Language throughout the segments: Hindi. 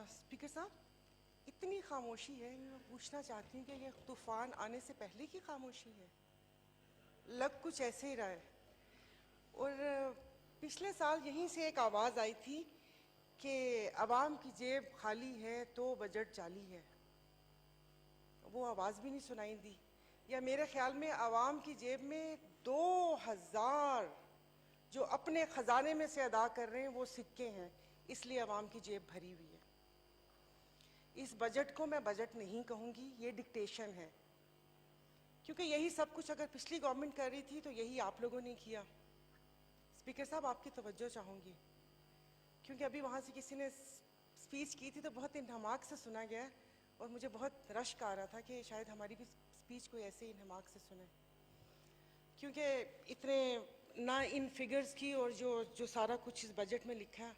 स्पीकर साहब, इतनी खामोशी है, मैं पूछना चाहती हूँ कि ये तूफान आने से पहले की खामोशी है? लग कुछ ऐसे ही रहा है। और पिछले साल यहीं से एक आवाज़ आई थी कि अवाम की जेब खाली है तो बजट जाली है। वो आवाज़ भी नहीं सुनाई दी। या मेरे ख्याल में अवाम की जेब में 2000 जो अपने ख़जाने में से अदा कर रहे हैं वो सिक्के हैं, इसलिए अवाम की जेब भरी हुई है। इस बजट को मैं बजट नहीं कहूँगी, ये डिक्टेशन है, क्योंकि यही सब कुछ अगर पिछली गवर्नमेंट कर रही थी तो यही आप लोगों ने किया। स्पीकर साहब, आपकी तवज्जो चाहूँगी, क्योंकि अभी वहाँ से किसी ने स्पीच की थी तो बहुत इन्हमाक से सुना गया और मुझे बहुत रश्क आ रहा था कि शायद हमारी भी स्पीच कोई ऐसे ही इन्हमाक से सुने, क्योंकि इतने ना इन फिगर्स की और जो सारा कुछ इस बजट में लिखा है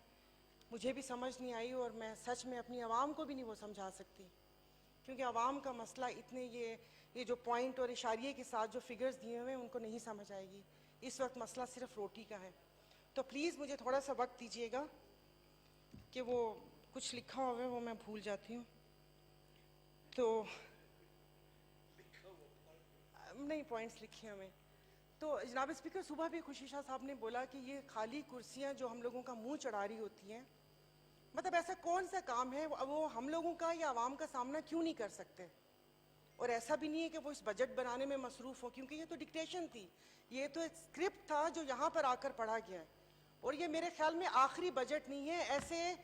मुझे भी समझ नहीं आई, और मैं सच में अपनी आवाम को भी नहीं वो समझा सकती, क्योंकि आवाम का मसला इतने ये जो पॉइंट और इशारिये के साथ जो फिगर्स दिए हुए हैं उनको नहीं समझ आएगी। इस वक्त मसला सिर्फ रोटी का है, तो प्लीज़ मुझे थोड़ा सा वक्त दीजिएगा कि वो कुछ लिखा हुआ है वो मैं भूल जाती हूँ। तो नहीं, पॉइंट्स लिखे हमें। तो जनाब स्पीकर, सुबह भी खुशी शाह साहब ने बोला कि ये खाली कुर्सियाँ जो हम लोगों का मुंह चढ़ा रही होती हैं, मतलब ऐसा कौन सा काम है वो हम लोगों का या आवाम का सामना क्यों नहीं कर सकते? और ऐसा भी नहीं है कि वो इस बजट बनाने में मसरूफ़ हो, क्योंकि ये तो डिक्टेशन थी, ये तो एक स्क्रिप्ट था जो यहाँ पर आकर पढ़ा गया है। और ये मेरे ख्याल में आखिरी बजट नहीं है, ऐसे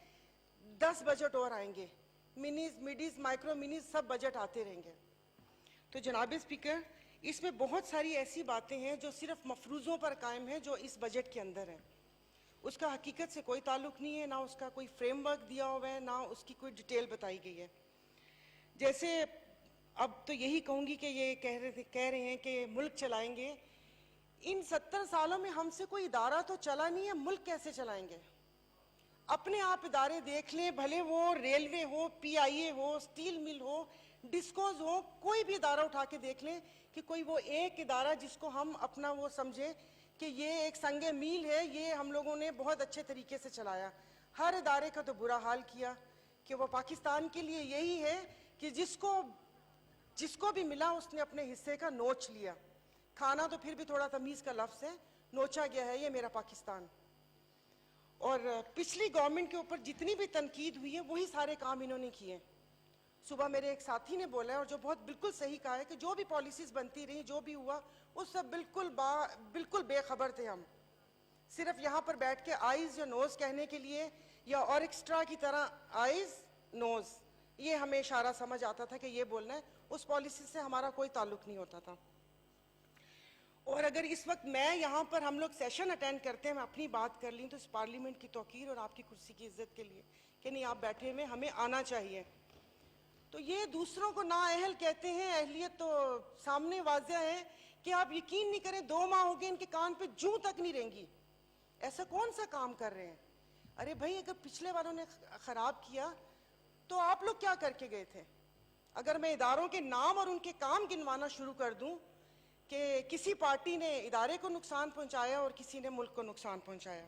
10 बजट और आएंगे, मिनीज, मिडीज, माइक्रो मिनीज, सब बजट आते रहेंगे। तो जनाब स्पीकर, इसमें बहुत सारी ऐसी बातें हैं जो सिर्फ मफरूज़ों पर कायम है जो इस बजट के अंदर है, उसका हकीकत से कोई ताल्लुक़ नहीं है, ना उसका कोई फ्रेमवर्क दिया हुआ है, ना उसकी कोई डिटेल बताई गई है। जैसे अब तो यही कहूँगी कि ये कह रहे हैं कि मुल्क चलाएंगे। इन 70 सालों में हमसे कोई इदारा तो चला नहीं है, मुल्क कैसे चलाएंगे? अपने आप इदारे देख लें, भले वो रेलवे हो, PIA हो, स्टील मिल हो, डिस्कोज हो, कोई भी इदारा उठा के देख लें कि कोई वो एक इदारा जिसको हम अपना वो समझे कि ये एक संगे मील है, ये हम लोगों ने बहुत अच्छे तरीके से चलाया। हर इदारे का तो बुरा हाल किया कि वो पाकिस्तान के लिए यही है कि जिसको भी मिला उसने अपने हिस्से का नोच लिया। खाना तो फिर भी थोड़ा तमीज़ का लफ्ज़ है, नोचा गया है ये मेरा पाकिस्तान। और पिछली गवर्नमेंट के ऊपर जितनी भी तनकीद हुई है वही सारे काम इन्होंने किए। सुबह मेरे एक साथी ने बोला है, और जो बहुत बिल्कुल सही कहा है, कि जो भी पॉलिसीज़ बनती रही, जो भी हुआ, उस सब बिल्कुल बेखबर थे हम। सिर्फ यहाँ पर बैठ के आइज़ या नोज़ कहने के लिए, या और एक्स्ट्रा की तरह आइज़ नोज़, ये हमें इशारा समझ आता था कि ये बोलना है, उस पॉलिसी से हमारा कोई ताल्लुक़ नहीं होता था। और अगर इस वक्त मैं यहाँ पर, हम लोग सेशन अटेंड करते हैं, मैं अपनी बात कर ली तो इस पार्लियामेंट की तौकीर और आपकी कुर्सी की इज्जत के लिए कि नहीं, आप बैठे हुए, हमें आना चाहिए। तो ये दूसरों को नाअहल कहते हैं, अहलियत तो सामने वाज़ह है कि आप यकीन नहीं करें, 2 माह हो गए इनके कान पे जूं तक नहीं रेंगी। ऐसा कौन सा काम कर रहे हैं? अरे भाई, अगर पिछले वालों ने ख़राब किया तो आप लोग क्या करके गए थे? अगर मैं इदारों के नाम और उनके काम गिनवाना शुरू कर दूं कि किसी पार्टी ने इदारे को नुकसान पहुंचाया और किसी ने मुल्क को नुकसान पहुंचाया।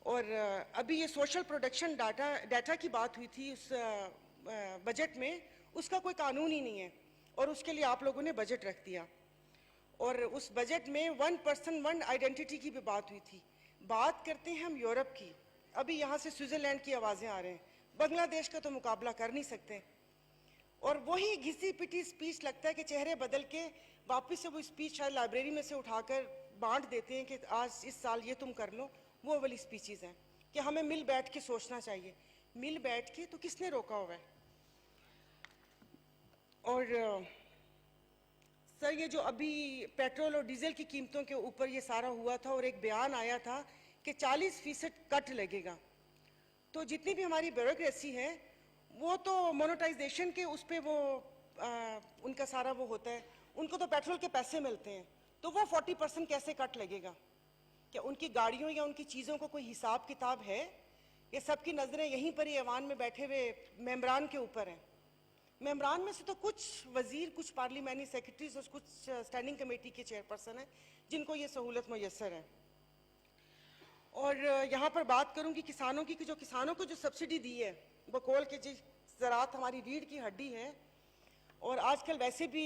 और अभी ये सोशल प्रोटेक्शन डाटा की बात हुई थी उस बजट में, उसका कोई कानून ही नहीं है, और उसके लिए आप लोगों ने बजट रख दिया। और उस बजट में 1 पर्सन 1 आइडेंटिटी की भी बात हुई थी। बात करते हैं हम यूरोप की, अभी यहाँ से स्विट्ज़रलैंड की आवाज़ें आ रहे हैं, बांग्लादेश का तो मुकाबला कर नहीं सकते। और वही घिसी पिटी स्पीच लगता है कि चेहरे बदल के वापस से वो स्पीच शायद लाइब्रेरी में से उठाकर बांट देते हैं कि आज इस साल ये तुम कर लो, वो वाली स्पीचेस हैं कि हमें मिल बैठ के सोचना चाहिए। मिल बैठ के तो किसने रोका हुआ है? और सर, ये जो अभी पेट्रोल और डीजल की कीमतों के ऊपर ये सारा हुआ था और एक बयान आया था कि 40% कट लगेगा, तो जितनी भी हमारी ब्यूरोक्रेसी है वो तो मोनेटाइजेशन के उस पर वो उनका सारा वो होता है, उनको तो पेट्रोल के पैसे मिलते हैं, तो वो 40% कैसे कट लगेगा? क्या उनकी गाड़ियों या उनकी चीज़ों को कोई हिसाब किताब है? ये सबकी नज़रें यहीं पर ही ऐवान में बैठे हुए मेंबरान के ऊपर हैं। मेंबरान में से तो कुछ वज़ीर, कुछ पार्लियामेंट्री सेक्रेटरीज और कुछ स्टैंडिंग कमेटी के चेयरपर्सन हैं जिनको ये सहूलत मुयस्सर है। और यहाँ पर बात करूंगी किसानों की, कि जो किसानों को जो सब्सिडी दी है बकौल के, जिस ज़राअत हमारी रीढ़ की हड्डी है, और आजकल वैसे भी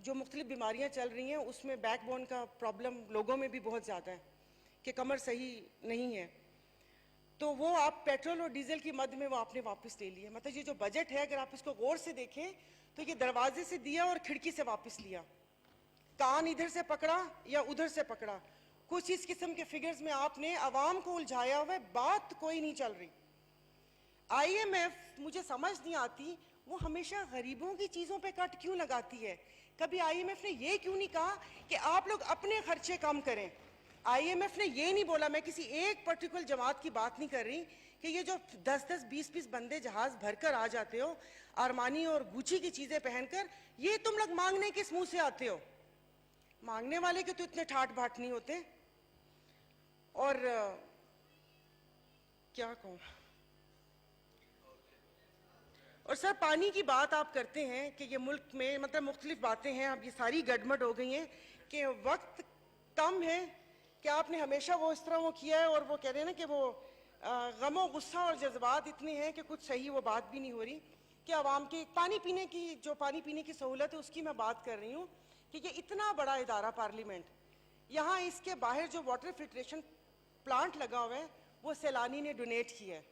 जो मुख्तलिफ बीमारियाँ चल रही हैं उसमें बैकबोन का प्रॉब्लम लोगों में भी बहुत ज़्यादा है कि कमर सही नहीं है, तो वो आप पेट्रोल और डीजल की मद में वो आपने वापस ले लिया। मतलब ये जो बजट है अगर आप इसको गौर से देखें तो ये दरवाजे से दिया और खिड़की से वापस लिया, कान इधर से पकड़ा या उधर से पकड़ा, कुछ इस किस्म के फिगर्स में आपने आवाम को उलझाया हुआ है, बात कोई नहीं चल रही। IMF मुझे समझ नहीं आती, वो हमेशा गरीबों की चीजों पे कट क्यों लगाती है? कभी IMF ने ये क्यों नहीं कहा कि आप लोग अपने खर्चे कम करें? IMF ने ये नहीं बोला, मैं किसी एक पर्टिकुलर जमात की बात नहीं कर रही, कि ये जो 10-10, 20-20 बंदे जहाज भरकर आ जाते हो अरमानी और गुची की चीजें पहनकर, ये तुम लोग मांगने किस मुंह से आते हो? मांगने वाले के तो इतने ठाट बाट नहीं होते। और क्या कहूं, और सर पानी की बात आप करते हैं कि ये मुल्क में मतलब मुख्तलिफ बातें हैं, अब ये सारी गड़बड़ हो गई हैं कि वक्त कम है, कि आपने हमेशा वो इस तरह वो किया है, और वो कह रहे हैं ना कि वो गमो गुस्सा और जज्बात इतने हैं कि कुछ सही वो बात भी नहीं हो रही, कि आवाम के पानी पीने की सहूलत है उसकी मैं बात कर रही हूँ, कि ये इतना बड़ा इदारा पार्लियामेंट, यहाँ इसके बाहर जो वाटर फिल्ट्रेशन प्लांट लगा हुआ है वो सैलानी ने डोनेट किया है।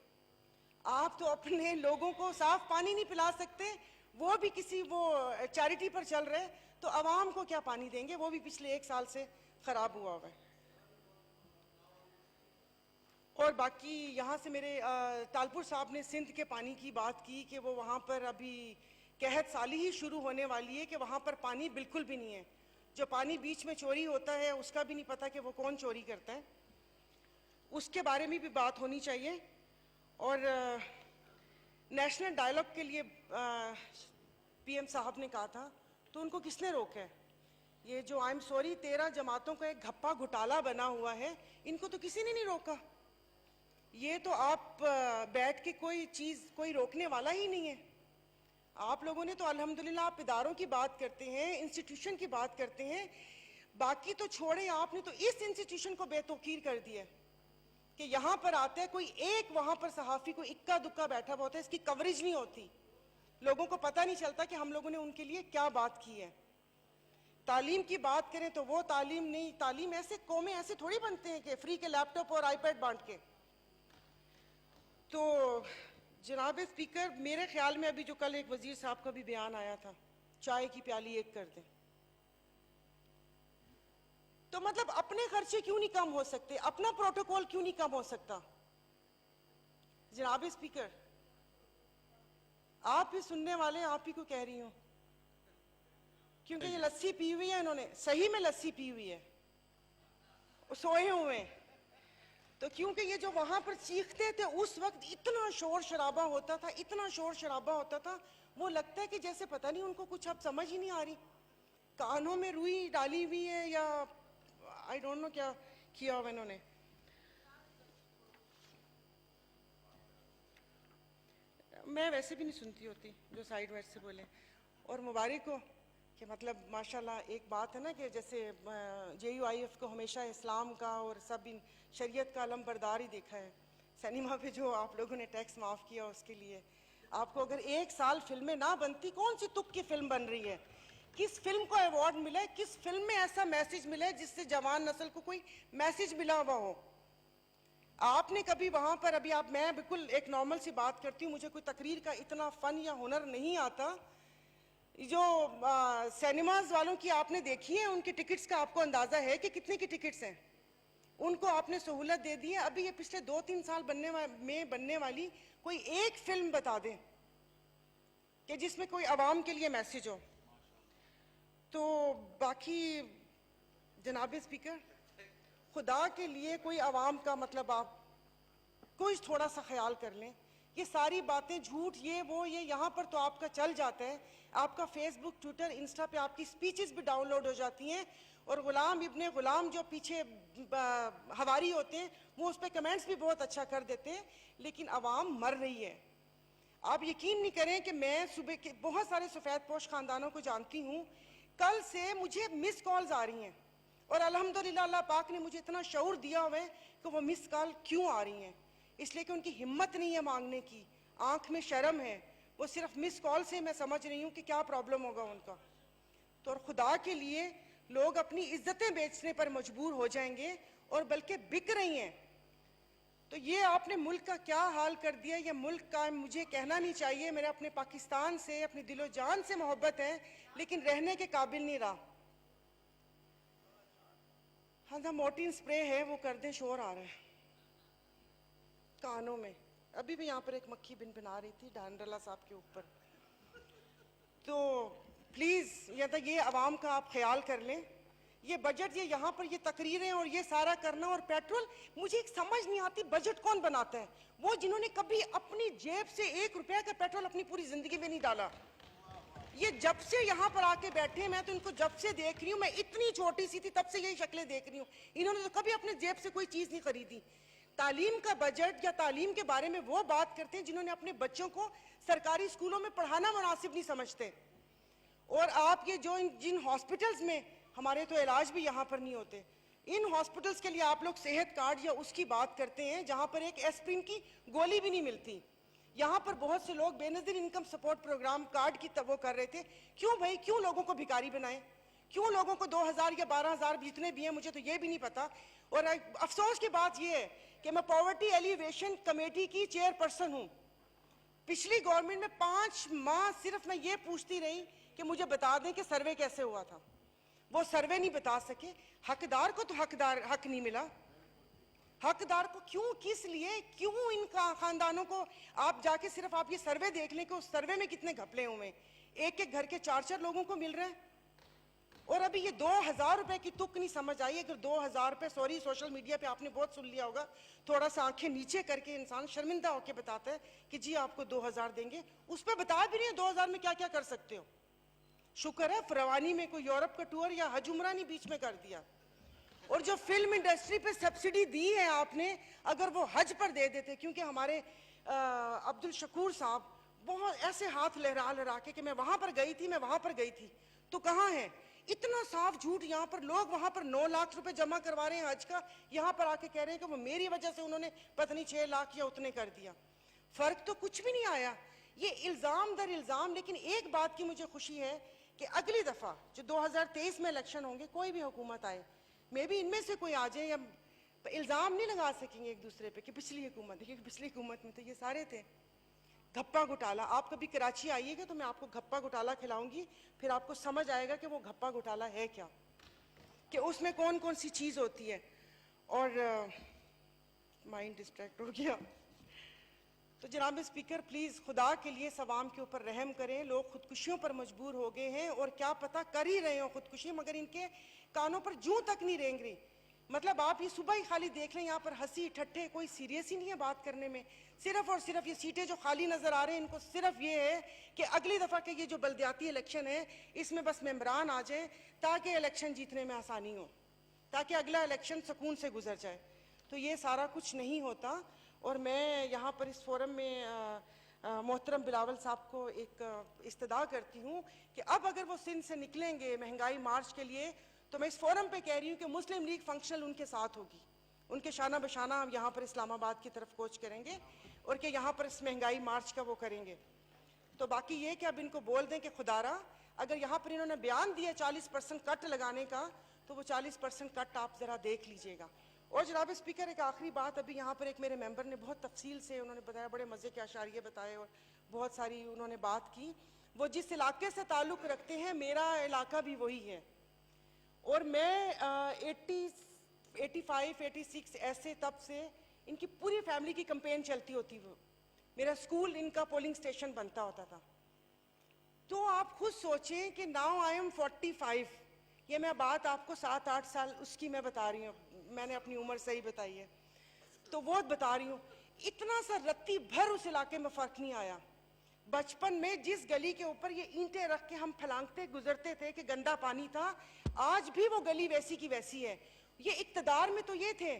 आप तो अपने लोगों को साफ पानी नहीं पिला सकते, वो भी किसी वो चैरिटी पर चल रहे, तो आवाम को क्या पानी देंगे? वो भी पिछले 1 साल से खराब हुआ हुआ है। और बाकी यहाँ से मेरे तालपुर साहब ने सिंध के पानी की बात की कि वो वहाँ पर अभी कहत साली ही शुरू होने वाली है, कि वहाँ पर पानी बिल्कुल भी नहीं है। जो पानी बीच में चोरी होता है उसका भी नहीं पता कि वो कौन चोरी करता है, उसके बारे में भी बात होनी चाहिए। और नेशनल डायलॉग के लिए PM साहब ने कहा था, तो उनको किसने रोका है? ये जो आई एम सॉरी 13 जमातों का एक घप्पा घोटाला बना हुआ है, इनको तो किसी ने नहीं रोका। ये तो आप बैठ के कोई चीज कोई रोकने वाला ही नहीं है। आप लोगों ने तो अल्हम्दुलिल्लाह आप इदारों की बात करते हैं, इंस्टीट्यूशन की बात करते हैं, बाकी तो छोड़े, आपने तो इस इंस्टीट्यूशन को बेतौकीर कर दिया कि यहाँ पर आते हैं कोई एक, वहां पर सहाफी को इक्का दुक्का बैठा हुआ होता है, इसकी कवरेज नहीं होती, लोगों को पता नहीं चलता कि हम लोगों ने उनके लिए क्या बात की है। तालीम की बात करें तो वो तालीम नहीं, तालीम ऐसे कौमें ऐसे थोड़ी बनते हैं कि फ्री के लैपटॉप और iPad बांट के। तो जनाब स्पीकर, मेरे ख्याल में अभी जो कल एक वजीर साहब का भी बयान आया था, चाय की प्याली एक कर दें, तो मतलब अपने खर्चे क्यों नहीं कम हो सकते? अपना प्रोटोकॉल क्यों नहीं कम हो सकता? जनाब स्पीकर, आप भी सुनने वाले, आप ही को कह रही हूं, क्योंकि ये लस्सी पी हुई है, इन्होंने सही में लस्सी पी हुई है, सोए हुए हैं, तो क्योंकि ये जो वहां पर चीखते थे उस वक्त इतना शोर शराबा होता था, इतना शोर शराबा होता था, वो लगता है कि जैसे पता नहीं उनको कुछ अब समझ ही नहीं आ रही, कानों में रुई डाली हुई है या आई डोंट नो क्या किया हुआ इन्होंने। मैं वैसे भी नहीं सुनती होती जो साइड वाइड से बोले। और मुबारक हो कि मतलब माशाल्लाह, एक बात है ना कि जैसे JUIF को हमेशा इस्लाम का और सब शरीयत का अलम बरदार ही देखा है। सिनेमा पे जो आप लोगों ने टैक्स माफ़ किया उसके लिए आपको अगर 1 साल फिल्में ना बनती, कौन सी तुक की फिल्म बन रही है? किस फिल्म को अवार्ड मिला है? किस फिल्म में ऐसा मैसेज मिला है जिससे जवान नस्ल को कोई मैसेज मिला हुआ हो? आपने कभी वहां पर अभी आप, मैं बिल्कुल एक नॉर्मल सी बात करती हूँ, मुझे कोई तकरीर का इतना फन या हुनर नहीं आता। जो सिनेमाज वालों की आपने देखी है, उनके टिकट्स का आपको अंदाजा है कि कितने की टिकट्स हैं? उनको आपने सहूलत दे दी है। अभी ये पिछले 2-3 साल बनने वाली कोई एक फिल्म बता दें कि जिसमें कोई आवाम के लिए मैसेज हो। तो बाकी जनाब स्पीकर, खुदा के लिए कोई आवाम का मतलब आप कुछ थोड़ा सा ख्याल कर लें। ये सारी बातें झूठ, ये वो, ये यहाँ पर तो आपका चल जाता है, आपका फेसबुक, ट्विटर, इंस्टा पे आपकी स्पीचेस भी डाउनलोड हो जाती हैं, और गुलाम इब्ने गुलाम जो पीछे हवारी होते हैं वो उस पर कमेंट्स भी बहुत अच्छा कर देते हैं, लेकिन आवाम मर रही है। आप यकीन नहीं करें कि मैं सुबह के बहुत सारे सफ़ेद पोश खानदानों को जानती हूँ, कल से मुझे मिस कॉल्स आ रही हैं, और अल्हम्दुलिल्लाह अल्लाह पाक ने मुझे इतना शऊर दिया हुआ है कि वो मिस कॉल क्यों आ रही हैं, इसलिए कि उनकी हिम्मत नहीं है मांगने की, आंख में शर्म है। वो सिर्फ मिस कॉल से मैं समझ रही हूँ कि क्या प्रॉब्लम होगा उनका। तो और खुदा के लिए लोग अपनी इज्जतें बेचने पर मजबूर हो जाएंगे और बल्कि बिक रही हैं। तो ये आपने मुल्क का क्या हाल कर दिया। ये मुल्क का मुझे कहना नहीं चाहिए, मेरे अपने पाकिस्तान से अपनी दिलो जान से मोहब्बत है, लेकिन रहने के काबिल नहीं रहा। हाँ, मोर्टीन स्प्रे है वो कर दें, शोर आ रहा है कानों में। अभी भी यहाँ पर एक मक्खी बिन बना रही थी डांडला साहब के ऊपर। तो प्लीज ये आवाम का आप ख्याल कर लें। ये बजट, ये यहाँ पर ये तकरीरें और ये सारा करना, और पेट्रोल, मुझे एक समझ नहीं आती बजट कौन बनाता है। वो जिन्होंने कभी अपनी जेब से 1 रुपया का पेट्रोल अपनी पूरी जिंदगी में नहीं डाला। ये जब से यहाँ पर आके बैठे, मैं तो इनको जब से देख रही हूँ, मैं इतनी छोटी सी थी तब से यही शक्लें देख रही हूँ। इन्होंने तो कभी अपने जेब से कोई चीज नहीं खरीदी। तालीम का बजट या तालीम के बारे में वो बात करते हैं जिन्होंने अपने बच्चों को सरकारी स्कूलों में पढ़ाना मुनासिब नहीं समझते। और आप ये जो जिन हॉस्पिटल्स में हमारे तो इलाज भी यहाँ पर नहीं होते, इन हॉस्पिटल्स के लिए आप लोग सेहत कार्ड या उसकी बात करते हैं जहाँ पर एक एस्प्रिन की गोली भी नहीं मिलती। यहाँ पर बहुत से लोग Benazir income support programme card की वो कर रहे थे। क्यों भाई, क्यों लोगों को भिखारी बनाए? क्यों लोगों को 2000 या 12000 जितने भी हैं, मुझे तो ये भी नहीं पता। और अफसोस की बात ये है कि मैं पॉवर्टी एलिवेशन कमेटी की चेयरपर्सन हूँ। पिछली गवर्नमेंट में 5 माह सिर्फ मैं ये पूछती रही कि मुझे बता दें कि सर्वे कैसे हुआ था। वो सर्वे नहीं बता सके। हकदार को तो हक नहीं मिला। हकदार को क्यों, किस लिए, क्यों इन खानदानों को आप जाके सिर्फ आप ये सर्वे देख लें कि उस सर्वे में कितने घपले हुए। एक एक घर के 4-4 लोगों को मिल रहे हैं। और अभी ये 2000 रुपए की तुक नहीं समझ आई। अगर 2000 रुपए, सॉरी सोशल मीडिया पे आपने बहुत सुन लिया होगा, थोड़ा सा आंखें नीचे करके इंसान शर्मिंदा होकर बताता है कि जी आपको 2000 देंगे, उस पर बता भी नहीं है 2000 में क्या क्या कर सकते हो। शुक्र है फरवानी में कोई यूरोप का टूर या हज उमरा नहीं बीच में कर दिया। और जो फिल्म इंडस्ट्री पे सब्सिडी दी है आपने, अगर वो हज पर दे देते, क्योंकि हमारे अब्दुल शकूर साहब बहुत ऐसे हाथ लहरा लहरा के कि मैं वहां पर गई थी, मैं वहां पर गई थी, तो कहाँ है? इतना साफ झूठ। यहाँ पर लोग वहां पर 9 लाख रुपए जमा करवा रहे हैं हज का, यहाँ पर आके कह रहे हैं कि वो मेरी वजह से उन्होंने पता नहीं 6 लाख या उतने कर दिया। फर्क तो कुछ भी नहीं आया। ये इल्जाम दर इल्जाम। लेकिन एक बात की मुझे खुशी है कि अगली दफा जो 2023 में इलेक्शन होंगे, कोई भी हुकूमत आए, मे भी इनमें से कोई आ जाए, या इल्जाम नहीं लगा सकेंगे एक दूसरे पे कि पिछली हुकूमत है, क्योंकि पिछली हुकूमत में तो ये सारे थे। घप्पा घोटाला, आप कभी कराची आइएगा तो मैं आपको घप्पा घोटाला खिलाऊंगी, फिर आपको समझ आएगा कि वो घप्पा घोटाला है क्या, कि उसमें कौन कौन सी चीज होती है। और माइंड डिस्ट्रैक्ट हो गया। तो जनाब स्पीकर, प्लीज खुदा के लिए सवाम के ऊपर रहम करें। लोग खुदकुशियों पर मजबूर हो गए हैं, और क्या पता कर ही रहे हो खुदकुशी, मगर इनके कानों पर जूं तक नहीं रेंग रही। मतलब आप ये सुबह ही खाली देख लें, यहाँ पर हंसी ठट्ठे, कोई सीरियस ही नहीं है बात करने में। सिर्फ और सिर्फ ये सीटें जो खाली नजर आ रहे हैं, इनको सिर्फ ये है कि अगली दफा के ये जो बल्दियाती इलेक्शन है, इसमें बस मेंबरान आ जाए ताकि इलेक्शन जीतने में आसानी हो, ताकि अगला इलेक्शन सुकून से गुजर जाए। तो ये सारा कुछ नहीं होता। और मैं यहाँ पर इस फोरम में मोहतरम बिलावल साहब को एक इस्तदा करती हूँ कि अब अगर वो सिंध से निकलेंगे महंगाई मार्च के लिए, तो मैं इस फोरम पे कह रही हूँ कि मुस्लिम लीग फंक्शनल उनके साथ होगी। उनके शाना बशाना हम यहाँ पर इस्लामाबाद की तरफ कोच करेंगे, और कि यहाँ पर इस महंगाई मार्च का वो करेंगे। तो बाकी ये कि अब इनको बोल दें कि खुदारा, अगर यहाँ पर इन्होंने बयान दिया 40% कट लगाने का, तो वो 40% कट आप जरा देख लीजिएगा। और जनाब स्पीकर, एक आखिरी बात, अभी यहाँ पर एक मेरे मेंबर ने बहुत तफसील से उन्होंने बताया, बड़े मज़े के अशारिये बताए और बहुत सारी उन्होंने बात की। वो जिस इलाके से ताल्लुक़ रखते हैं, मेरा इलाका भी वही है। और मैं 85, 86 ऐसे तब से इनकी पूरी फैमिली की कैंपेन चलती होती। वो मेरा स्कूल इनका पोलिंग स्टेशन बनता होता था। तो आप खुद सोचें कि नाउ आई एम 45, ये मैं बात आपको 7-8 साल उसकी मैं बता रही हूँ, मैंने अपनी उम्र सही बताई है, तो वो बता रही हूँ। इतना सा रत्ती भर उस इलाके में फर्क नहीं आया। बचपन में जिस गली के ऊपर ये ईंटें रख के हम फलांगते गुजरते थे कि गंदा पानी था, आज भी वो गली वैसी की वैसी है। ये इक्तदार में तो ये थे।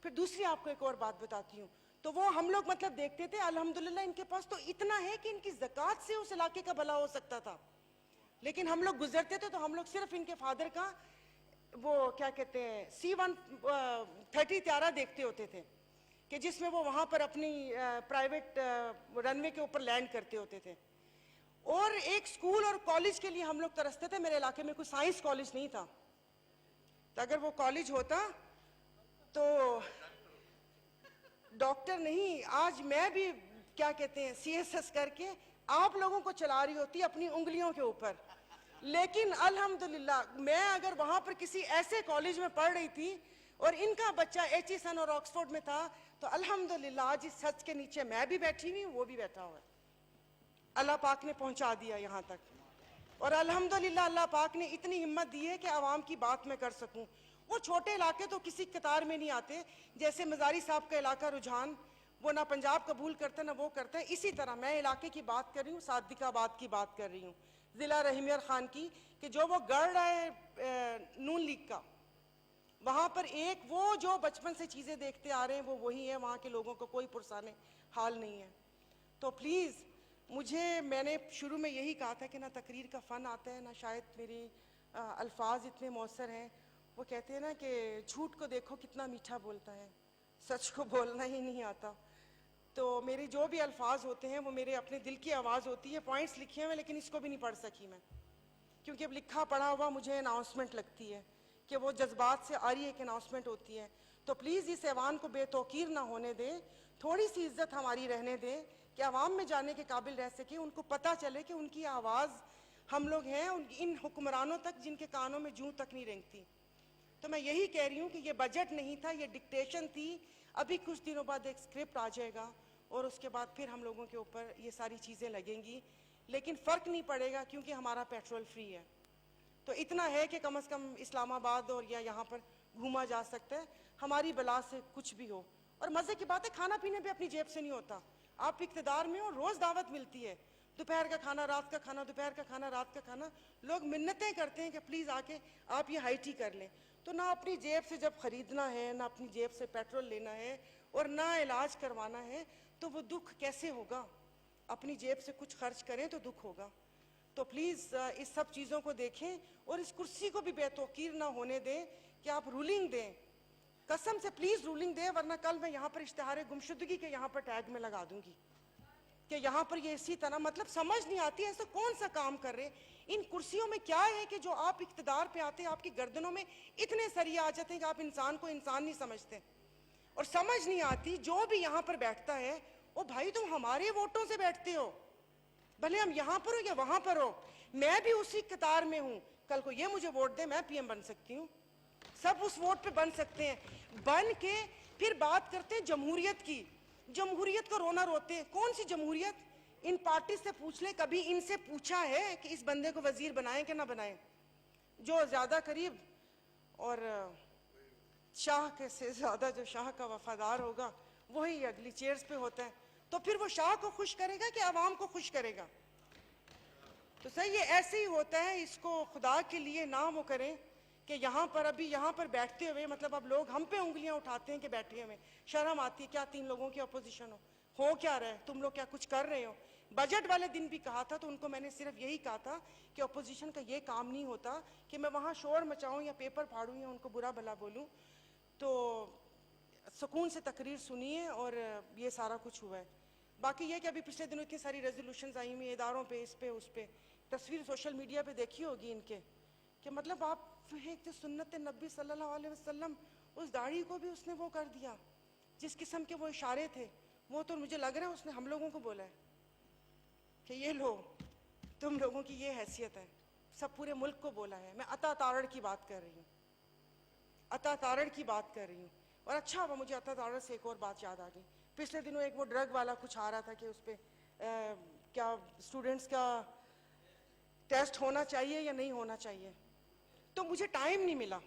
फिर दूसरी आपको एक और बात बताती हूँ, तो वो हम लोग मतलब देखते थे अल्हम्दुलिल्लाह इनके पास तो इतना है कि इनकी ज़कात से उस इलाके का भला हो सकता था। लेकिन हम लोग गुजरते थे तो हम लोग सिर्फ इनके फादर का वो क्या कहते हैं C-130 त्यारा देखते होते थे कि जिसमें वो वहां पर अपनी प्राइवेट रनवे के ऊपर लैंड करते होते थे। और एक स्कूल और कॉलेज के लिए हम लोग तरसते थे। मेरे इलाके में कोई साइंस कॉलेज नहीं था, तो अगर वो कॉलेज होता तो डॉक्टर नहीं, आज मैं भी क्या कहते हैं CSS करके आप लोगों को चला रही होती अपनी उंगलियों के ऊपर। लेकिन अल्हम्दुलिल्लाह मैं अगर वहां पर किसी ऐसे कॉलेज में पढ़ रही थी और इनका बच्चा HESN और ऑक्सफोर्ड में था, तो अल्हम्दुलिल्लाह आज इस सच के नीचे मैं भी बैठी हुई हूँ, वो भी बैठा हुआ है। अल्लाह पाक ने पहुंचा दिया यहाँ तक, और अल्हम्दुलिल्लाह अल्लाह पाक ने इतनी हिम्मत दी है कि आवाम की बात मैं कर सकूं। वो छोटे इलाके तो किसी कतार में नहीं आते, जैसे मजारी साहब का इलाका रुझान, वो ना पंजाब कबूल करते ना वो करते हैं। इसी तरह मैं इलाके की बात कर रही हूँ, सादिकाबाद की बात कर रही हूँ, जिला रहीमियर खान की, कि जो वो गढ़ है नून लीग का, वहां पर एक वो जो बचपन से चीजें देखते आ रहे हैं वो वही है, वहां के लोगों को कोई पुरसाने हाल नहीं है। तो प्लीज मैंने शुरू में यही कहा था कि ना तकरीर का फन आता है, ना शायद मेरे अल्फाज इतने मौसर हैं। वो कहते हैं ना कि झूठ को देखो कितना मीठा बोलता है, सच को बोलना ही नहीं आता। तो मेरे जो भी अल्फाज होते हैं वो मेरे अपने दिल की आवाज़ होती है। पॉइंट्स लिखे हुए लेकिन इसको भी नहीं पढ़ सकी मैं, क्योंकि अब लिखा पढ़ा हुआ मुझे अनाउंसमेंट लगती है कि वो जज्बात से आ रही एक अनाउंसमेंट होती है। तो प्लीज़ इस ऐवान को बेतौकीर ना होने दे, थोड़ी सी इज्जत हमारी रहने दे कि आवाम में जाने के काबिल रह सके, उनको पता चले कि उनकी आवाज़ हम लोग हैं इन हुक्मरानों तक जिनके कानों में जूं तक नहीं रेंगती। तो मैं यही कह रही हूँ कि ये बजट नहीं था, ये डिक्टेशन थी। अभी कुछ दिनों बाद एक स्क्रिप्ट आ जाएगा और उसके बाद फिर हम लोगों के ऊपर ये सारी चीज़ें लगेंगी, लेकिन फ़र्क नहीं पड़ेगा क्योंकि हमारा पेट्रोल फ्री है। तो इतना है कि कम से कम इस्लामाबाद और या यहाँ पर घूमा जा सकता है, हमारी बला से कुछ भी हो। और मज़े की बात है, खाना पीने भी अपनी जेब से नहीं होता। आप इक़्तिदार में हो, रोज़ दावत मिलती है, दोपहर का खाना, रात का खाना, दोपहर का खाना, रात का खाना। लोग मिन्नतें करते हैं कि प्लीज़ आके आप ये हाई टी कर लें। तो ना अपनी जेब से जब खरीदना है, ना अपनी जेब से पेट्रोल लेना है और ना इलाज करवाना है, तो वो दुख कैसे होगा? अपनी जेब से कुछ खर्च करें तो दुख होगा। तो प्लीज़ इस सब चीज़ों को देखें और इस कुर्सी को भी बेतौकीर ना होने दें कि आप रूलिंग दें। कसम से प्लीज़ रूलिंग दें, वरना कल मैं यहाँ पर इश्तिहार गुमशुदगी के यहाँ पर टैग में लगा दूंगी कि यहाँ पर ये इसी तरह, मतलब समझ नहीं आती ऐसा कौन सा काम कर रहे। इन कुर्सियों में क्या है कि जो आप इख्तिदार पे आते हैं आपकी गर्दनों में इतने सरिये आ जाते हैं कि आप इंसान को इंसान नहीं समझते। और समझ नहीं आती जो भी यहाँ पर बैठता है, ओ भाई तुम हमारे वोटों से बैठते हो, भले हम यहाँ पर हो या वहां पर हो, मैं भी उसी कतार में हूँ। कल को ये मुझे वोट दे, मैं PM बन सकती हूँ, सब उस वोट पे बन सकते हैं। बन के फिर बात करते हैं जमहूरियत की। जमहूरियत को रोना रोते हैं, कौन सी जमहूरियत? इन पार्टी से पूछ ले, कभी इनसे पूछा है कि इस बंदे को वजीर बनाएं कि ना बनाएं? जो ज्यादा करीब और शाह के से ज्यादा जो शाह का वफादार होगा वही अगली चेयर्स पे होता है। तो फिर वो शाह को खुश करेगा कि आवाम को खुश करेगा? तो सही है, ऐसे ही होता है। इसको खुदा के लिए ना वो करें कि यहाँ पर अभी यहाँ पर बैठते हुए, मतलब अब लोग हम पे उंगलियां उठाते हैं कि बैठे हुए, शर्म आती है। क्या 3 लोगों की अपोजिशन हो क्या रहा है? तुम लोग क्या कुछ कर रहे हो? बजट वाले दिन भी कहा था तो उनको मैंने सिर्फ यही कहा था कि अपोजिशन का ये काम नहीं होता कि मैं वहाँ शोर मचाऊं या पेपर फाड़ूं या उनको बुरा भला बोलूं। तो सुकून से तकरीर सुनिए और ये सारा कुछ हुआ है। बाकी ये कि अभी पिछले दिनों इतनी सारी रेजोल्यूशंस आई हुई इदारों पे, इस पे उस पे, तस्वीर सोशल मीडिया पे देखी होगी इनके, कि मतलब आप एक जो सुन्नत नबी सल्लल्लाहु अलैहि वसल्लम, उस दाढ़ी को भी उसने वो कर दिया। जिस किस्म के वो इशारे थे, वो तो मुझे लग रहा है उसने हम लोगों को बोला है कि ये लो तुम लोगों की ये हैसियत है, सब पूरे मुल्क को बोला है। मैं अता तारड़ की बात कर रही हूँ, अता तारड़ की बात कर रही हूँ। और अच्छा हुआ मुझे अता तारड़ से एक और बात याद आ गई। पिछले दिनों एक वो ड्रग वाला कुछ आ रहा था कि उस पर क्या स्टूडेंट्स का टेस्ट होना चाहिए या नहीं होना चाहिए, तो मुझे टाइम नहीं मिला।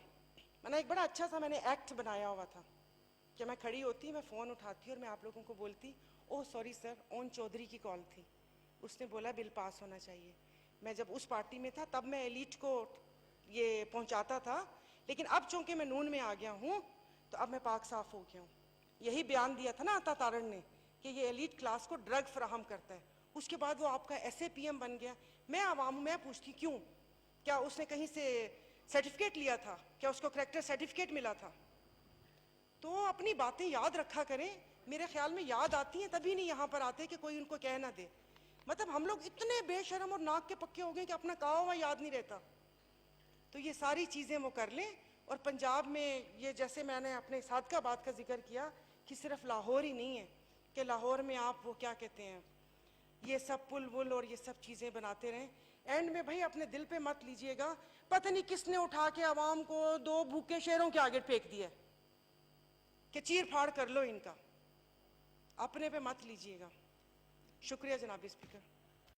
मैंने एक बड़ा अच्छा सा मैंने एक्ट बनाया हुआ था कि मैं खड़ी होती, मैं फ़ोन उठाती और मैं आप लोगों को बोलती, oh sorry sir, Aun Chaudhry की कॉल थी, उसने बोला बिल पास होना चाहिए। मैं जब उस पार्टी में था तब मैं एलीट को ये पहुंचाता था, लेकिन अब चूंकि मैं नून में आ गया हूँ तो अब मैं पाक साफ हो गया हूँ। यही बयान दिया था ना अता तारड़ ने कि ये एलीट क्लास को ड्रग फराहम करता है। उसके बाद वो आपका ऐसे PM बन गया। मैं आवाम, मैं पूछती क्यों? क्या उसने कहीं से सर्टिफिकेट लिया था, क्या उसको करेक्टर सर्टिफिकेट मिला था? तो अपनी बातें याद रखा करें। मेरे ख्याल में याद आती हैं तभी नहीं यहाँ पर आते कि कोई उनको कह ना दे। मतलब हम लोग इतने बेशर्म और नाक के पक्के हो गए कि अपना कहा हुआ याद नहीं रहता। तो ये सारी चीज़ें वो कर लें। और पंजाब में ये, जैसे मैंने अपने सादकाबाद का जिक्र किया कि सिर्फ लाहौर ही नहीं है कि लाहौर में आप वो क्या कहते हैं, ये सब पुल वुल और ये सब चीज़ें बनाते रहें। एंड में भाई अपने दिल पे मत लीजिएगा, पता नहीं किसने उठा के आवाम को 2 भूखे शेरों के आगे फेंक दिया कि चीर फाड़ कर लो इनका, अपने पे मत लीजिएगा। शुक्रिया जनाब स्पीकर।